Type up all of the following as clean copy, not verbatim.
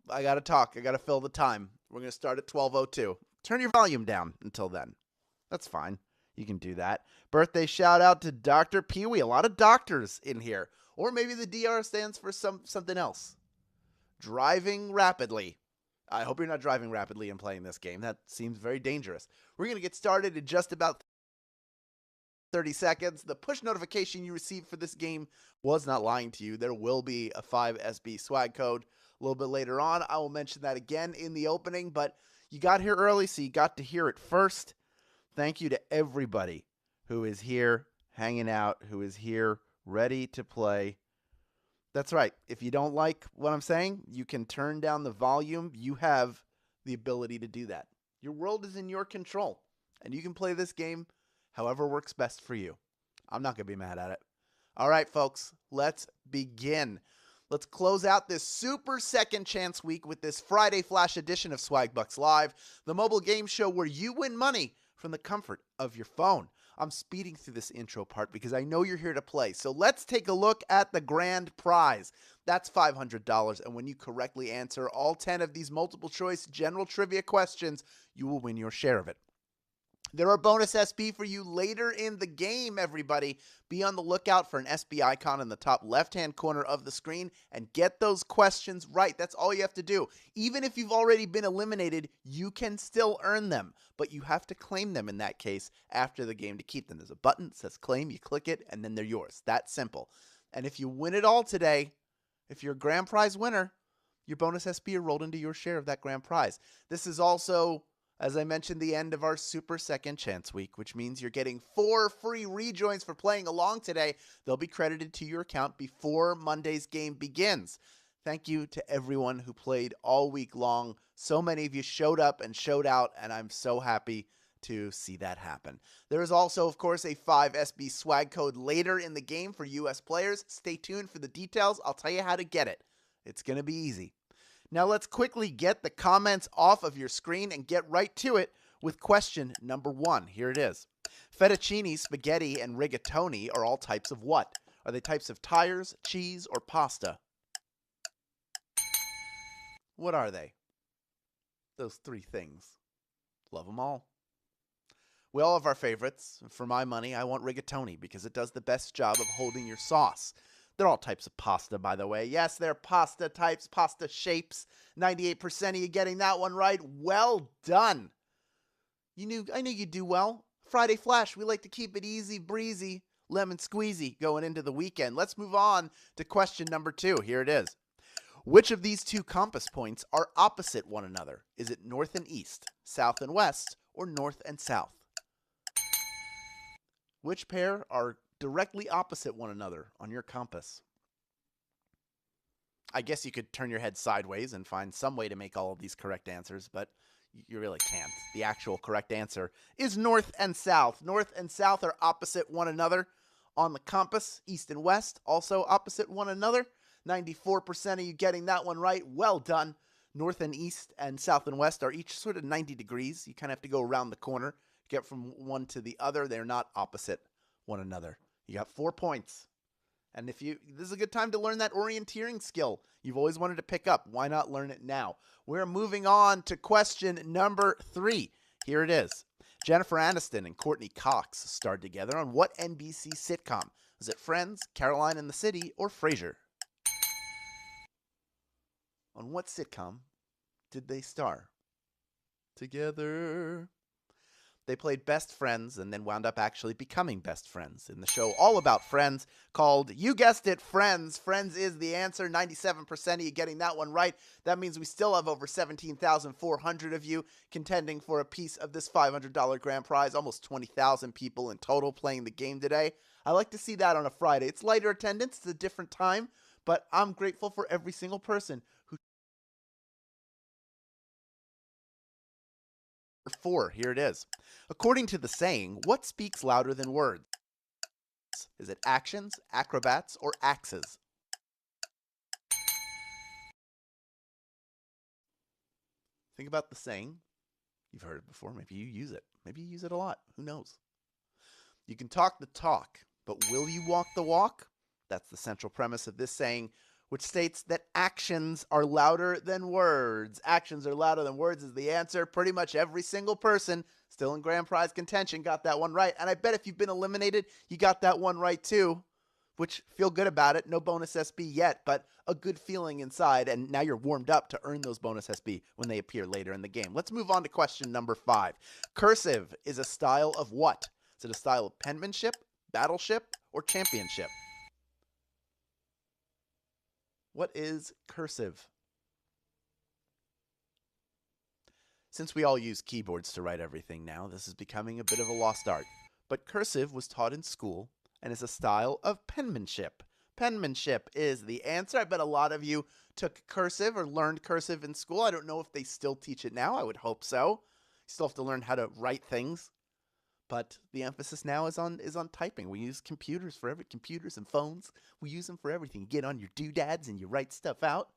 I got to talk. I got to fill the time. We're going to start at 12:02. Turn your volume down until then. That's fine. You can do that. Birthday shout out to Dr. Pee Wee. A lot of doctors in here. Or maybe the DR stands for something else. Driving rapidly. I hope you're not driving rapidly and playing this game. That seems very dangerous. We're going to get started in just about 30 seconds. The push notification you received for this game was not lying to you. There will be a 5SB swag code a little bit later on. I will mention that again in the opening, but you got here early, so you got to hear it first. Thank you to everybody who is here hanging out, who is here ready to play. That's right. If you don't like what I'm saying, you can turn down the volume. You have the ability to do that. Your world is in your control, and you can play this game however works best for you. I'm not going to be mad at it. All right, folks, let's begin. Let's close out this super second chance week with this Friday flash edition of Swagbucks Live, the mobile game show where you win money from the comfort of your phone. I'm speeding through this intro part because I know you're here to play. So let's take a look at the grand prize. That's $500, and when you correctly answer all 10 of these multiple choice general trivia questions, you will win your share of it. There are bonus SB for you later in the game, everybody. Be on the lookout for an SB icon in the top left-hand corner of the screen and get those questions right. That's all you have to do. Even if you've already been eliminated, you can still earn them, but you have to claim them in that case after the game to keep them. There's a button that says claim, you click it, and then they're yours. That simple. And if you win it all today, if you're a grand prize winner, your bonus SB are rolled into your share of that grand prize. This is also, as I mentioned, the end of our super second chance week, which means you're getting 4 free rejoins for playing along today. They'll be credited to your account before Monday's game begins. Thank you to everyone who played all week long. So many of you showed up and showed out, and I'm so happy to see that happen. There is also, of course, a 5SB swag code later in the game for US players. Stay tuned for the details. I'll tell you how to get it. It's going to be easy. Now let's quickly get the comments off of your screen and get right to it with question number 1. Here it is. Fettuccine, spaghetti, and rigatoni are all types of what? Are they types of tires, cheese, or pasta? What are they? Those 3 things. Love them all. We all have our favorites. For my money, I want rigatoni because it does the best job of holding your sauce. They're all types of pasta, by the way. Yes, they're pasta types, pasta shapes. 98% of you getting that one right. Well done. I knew you'd do well. Friday Flash, we like to keep it easy breezy, lemon squeezy going into the weekend. Let's move on to question number 2. Here it is. Which of these 2 compass points are opposite one another? Is it north and east, south and west, or north and south? Which pair are directly opposite one another on your compass? I guess you could turn your head sideways and find some way to make all of these correct answers, but you really can't. The actual correct answer is north and south. North and south are opposite one another on the compass. East and west also opposite one another. 94% of you getting that one right. Well done. North and east and south and west are each sort of 90 degrees. You kind of have to go around the corner, get from one to the other. They're not opposite one another. You got 4 points. And this is a good time to learn that orienteering skill you've always wanted to pick up. Why not learn it now? We're moving on to question number 3. Here it is. Jennifer Aniston and Courtney Cox starred together on what NBC sitcom? Was it Friends, Caroline in the City, or Frasier? On what sitcom did they star together? They played best friends and then wound up actually becoming best friends in the show all about Friends called, you guessed it, Friends. Friends is the answer. 97% of you getting that one right. That means we still have over 17,400 of you contending for a piece of this $500 grand prize. Almost 20,000 people in total playing the game today. I like to see that on a Friday. It's lighter attendance. It's a different time, but I'm grateful for every single person who 4. Here it is. According to the saying, what speaks louder than words? Is it actions, acrobats, or axes? Think about the saying. You've heard it before. Maybe you use it. Maybe you use it a lot. Who knows? You can talk the talk, but will you walk the walk? That's the central premise of this saying, which states that actions are louder than words. Actions are louder than words is the answer. Pretty much every single person still in grand prize contention got that one right. And I bet if you've been eliminated, you got that one right too, which feel good about it. No bonus SB yet, but a good feeling inside. And now you're warmed up to earn those bonus SB when they appear later in the game. Let's move on to question number 5. Cursive is a style of what? Is it a style of penmanship, battleship, or championship? What is cursive? Since we all use keyboards to write everything now, this is becoming a bit of a lost art. But cursive was taught in school and is a style of penmanship. Penmanship is the answer. I bet a lot of you took cursive or learned cursive in school. I don't know if they still teach it now. I would hope so. You still have to learn how to write things. But the emphasis now is on typing. We use computers computers and phones. We use them for everything. You get on your doodads and you write stuff out.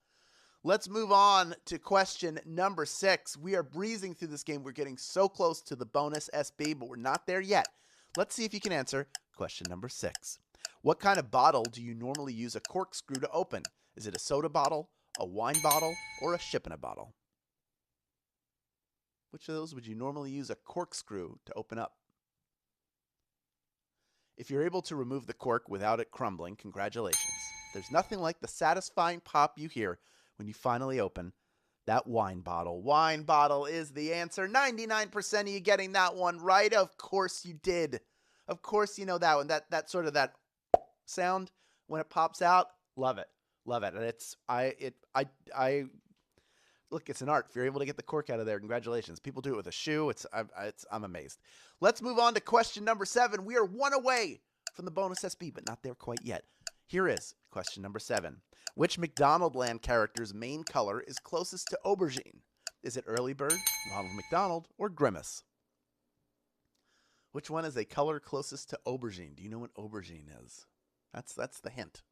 Let's move on to question number 6. We are breezing through this game. We're getting so close to the bonus SB, but we're not there yet. Let's see if you can answer question number 6. What kind of bottle do you normally use a corkscrew to open? Is it a soda bottle, a wine bottle, or a ship-in-a bottle? Which of those would you normally use a corkscrew to open up? If you're able to remove the cork without it crumbling, congratulations. There's nothing like the satisfying pop you hear when you finally open that wine bottle. Wine bottle is the answer. 99% of you getting that one right. Of course you did. Of course you know that one. That sort of that sound when it pops out. Love it. Love it. And look, it's an art. If you're able to get the cork out of there, congratulations. People do it with a shoe. I'm amazed. Let's move on to question number 7. We are one away from the bonus SB, but not there quite yet. Here is question number 7. Which McDonaldland character's main color is closest to aubergine? Is it Early Bird, Ronald McDonald, or Grimace? Which one is a color closest to aubergine? Do you know what aubergine is? That's the hint.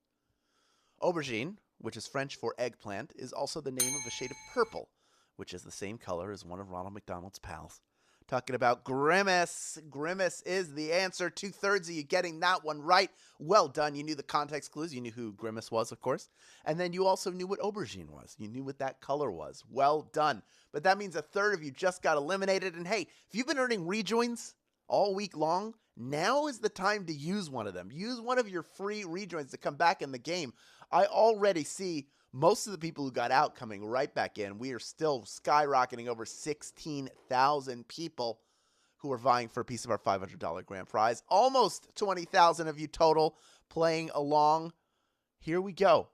Aubergine, which is French for eggplant, is also the name of a shade of purple, which is the same color as one of Ronald McDonald's pals. Talking about Grimace. Grimace is the answer. 2/3 of you getting that one right. Well done. You knew the context clues. You knew who Grimace was, of course. And then you also knew what aubergine was. You knew what that color was. Well done. But that means 1/3 of you just got eliminated. And hey, if you've been earning rejoins all week long, now is the time to use one of them. Use one of your free rejoins to come back in the game. I already see most of the people who got out coming right back in. We are still skyrocketing over 16,000 people who are vying for a piece of our $500 grand prize. Almost 20,000 of you total playing along. Here we go.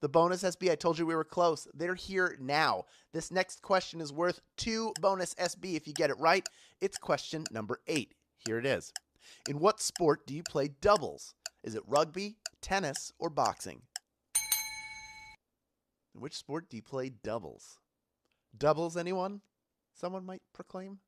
The bonus SB, I told you we were close. They're here now. This next question is worth 2 bonus SB if you get it right. It's question number 8. Here it is. In what sport do you play doubles? Is it rugby, tennis, or boxing? In which sport do you play doubles? Doubles, anyone? Someone might proclaim?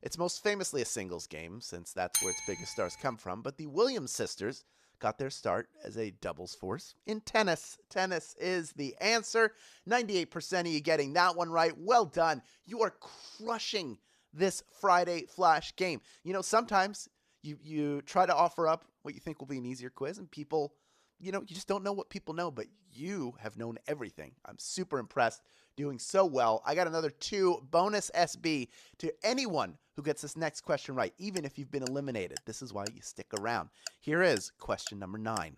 It's most famously a singles game, since that's where its biggest stars come from, but the Williams sisters got their start as a doubles force in tennis. Tennis is the answer. 98% of you getting that one right. Well done. You are crushing this Friday Flash game. You know, sometimes you try to offer up what you think will be an easier quiz, and people, you just don't know what people know, but you have known everything. I'm super impressed, doing so well. I got another 2 bonus SB to anyone who gets this next question right, even if you've been eliminated. This is why you stick around. Here is question number 9.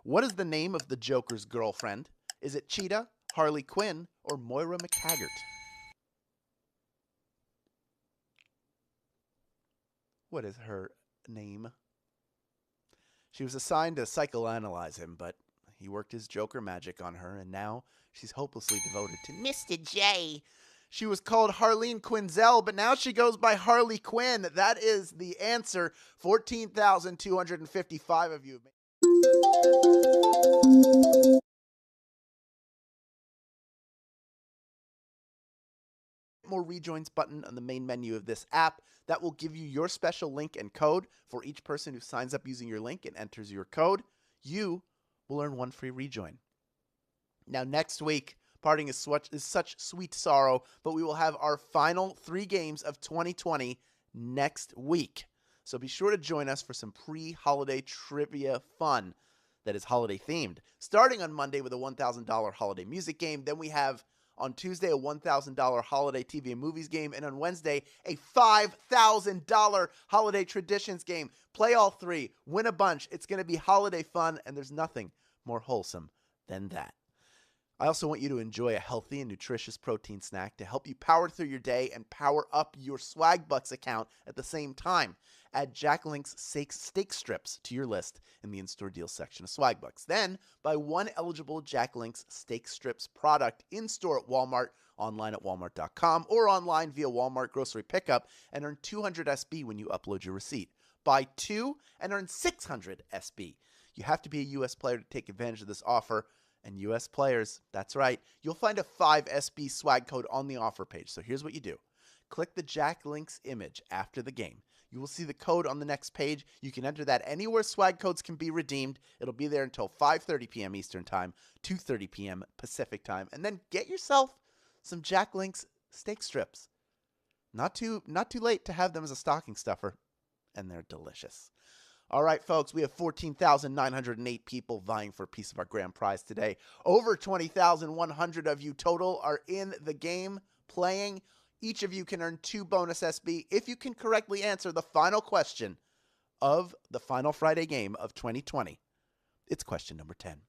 What is the name of the Joker's girlfriend? Is it Cheetah, Harley Quinn, or Moira McTaggart? What is her name? She was assigned to psychoanalyze him, but he worked his Joker magic on her, and now she's hopelessly devoted to Mr. J. She was called Harleen Quinzel, but now she goes by Harley Quinn. That is the answer. 14,255 of you. More rejoins button on the main menu of this app. That will give you your special link and code for each person who signs up using your link and enters your code. You will earn 1 free rejoin. Now, next week, parting is such sweet sorrow, but we will have our final 3 games of 2020 next week. So be sure to join us for some pre-holiday trivia fun. that is holiday themed. Starting on Monday with a $1,000 holiday music game. Then we have on Tuesday a $1,000 holiday TV and movies game. And on Wednesday, a $5,000 holiday traditions game. Play all three, win a bunch. It's going to be holiday fun, and there's nothing more wholesome than that. I also want you to enjoy a healthy and nutritious protein snack to help you power through your day and power up your Swagbucks account at the same time. Add Jack Link's steak strips to your list in the in-store deals section of Swagbucks. Then, buy one eligible Jack Link's steak strips product in-store at Walmart, online at walmart.com, or online via Walmart grocery pickup and earn 200 SB when you upload your receipt. Buy two and earn 600 SB. You have to be a U.S. player to take advantage of this offer. And U.S. players, that's right, you'll find a 5SB swag code on the offer page. So here's what you do. Click the Jack Link's image after the game. You will see the code on the next page. You can enter that anywhere swag codes can be redeemed. It'll be there until 5:30 p.m. Eastern Time, 2:30 p.m. Pacific Time. And then get yourself some Jack Link's steak strips. Not too late to have them as a stocking stuffer. And they're delicious. All right, folks, we have 14,908 people vying for a piece of our grand prize today. Over 20,100 of you total are in the game playing. Each of you can earn 2 bonus SB if you can correctly answer the final question of the final Friday game of 2020. It's question number 10.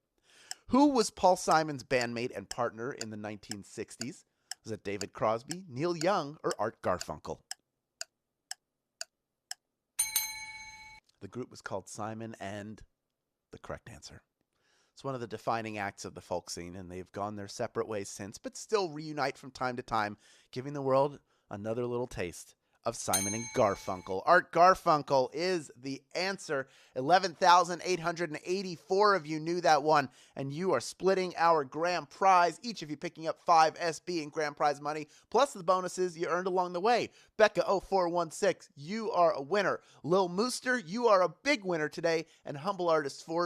Who was Paul Simon's bandmate and partner in the 1960s? Was it David Crosby, Neil Young, or Art Garfunkel? The group was called Simon and the correct answer. It's one of the defining acts of the folk scene, and they've gone their separate ways since, but still reunite from time to time, giving the world another little taste of Simon and Garfunkel. Art Garfunkel is the answer. 11,884 of you knew that one, and you are splitting our grand prize, each of you picking up 5 SB in grand prize money, plus the bonuses you earned along the way. Becca0416, you are a winner. Lil Mooster, you are a big winner today, and Humble Artist 4,